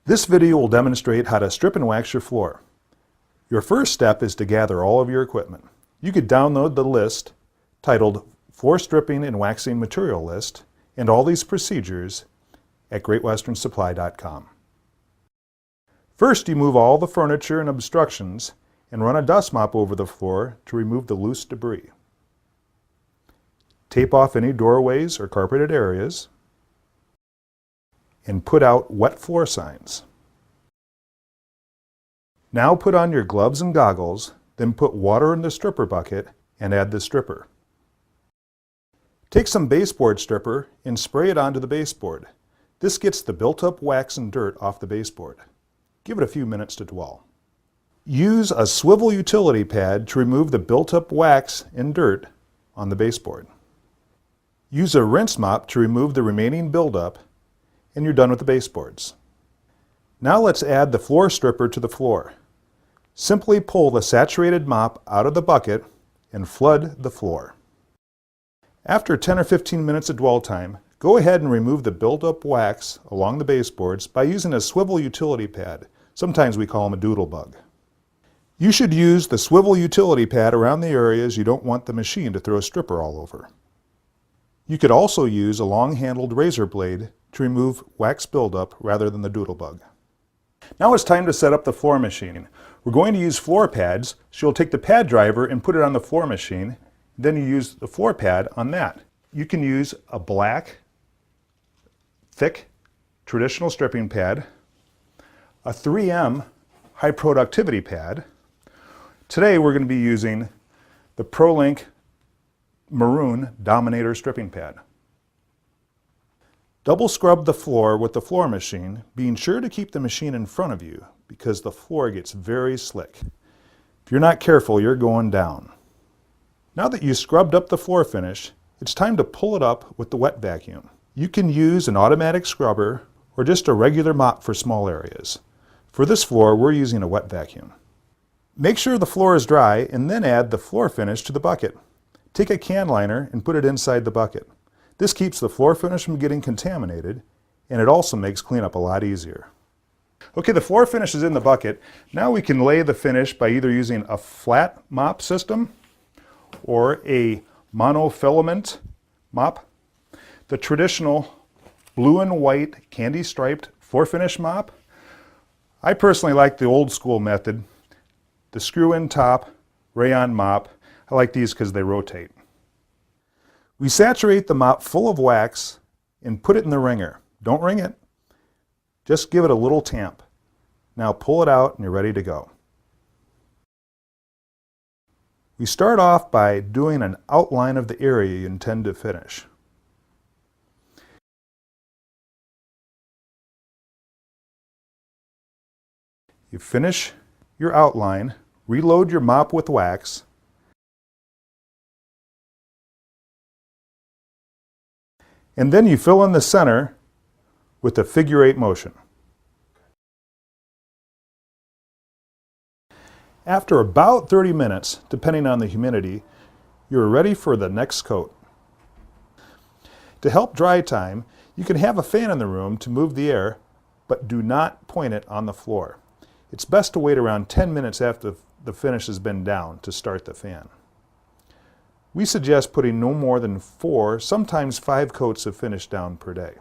This video will demonstrate how to strip and wax your floor. Your first step is to gather all of your equipment. You could download the list titled Floor Stripping and Waxing Material List and all these procedures at GreatWesternSupply.com. First, you move all the furniture and obstructions and run a dust mop over the floor to remove the loose debris. Tape off any doorways or carpeted areas and put out wet floor signs. Now put on your gloves and goggles, then put water in the stripper bucket and add the stripper. Take some baseboard stripper and spray it onto the baseboard. This gets the built-up wax and dirt off the baseboard. Give it a few minutes to dwell. Use a swivel utility pad to remove the built-up wax and dirt on the baseboard. Use a rinse mop to remove the remaining buildup, and you're done with the baseboards. Now let's add the floor stripper to the floor. Simply pull the saturated mop out of the bucket and flood the floor. After 10 or 15 minutes of dwell time, go ahead and remove the built-up wax along the baseboards by using a swivel utility pad. Sometimes we call them a doodle bug. You should use the swivel utility pad around the areas you don't want the machine to throw a stripper all over. You could also use a long-handled razor blade to remove wax buildup rather than the doodle bug. Now it's time to set up the floor machine. We're going to use floor pads, so you'll take the pad driver and put it on the floor machine. Then you use the floor pad on that. You can use a black, thick, traditional stripping pad, a 3M high productivity pad. Today we're going to be using the ProLink Maroon Dominator stripping pad. Double scrub the floor with the floor machine, being sure to keep the machine in front of you because the floor gets very slick. If you're not careful, you're going down. Now that you scrubbed up the floor finish, it's time to pull it up with the wet vacuum. You can use an automatic scrubber or just a regular mop for small areas. For this floor, we're using a wet vacuum. Make sure the floor is dry and then add the floor finish to the bucket. Take a can liner and put it inside the bucket. This keeps the floor finish from getting contaminated, and it also makes cleanup a lot easier. Okay, the floor finish is in the bucket. Now we can lay the finish by either using a flat mop system or a monofilament mop. The traditional blue and white candy striped floor finish mop. I personally like the old school method, the screw-in top rayon mop. I like these because they rotate. We saturate the mop full of wax and put it in the wringer. Don't wring it, just give it a little tamp. Now pull it out and you're ready to go. We start off by doing an outline of the area you intend to finish. You finish your outline, reload your mop with wax, and then you fill in the center with a figure 8 motion. After about 30 minutes, depending on the humidity, you're ready for the next coat. To help dry time, you can have a fan in the room to move the air, but do not point it on the floor. It's best to wait around 10 minutes after the finish has been down to start the fan. We suggest putting no more than 4, sometimes 5 coats of finish down per day.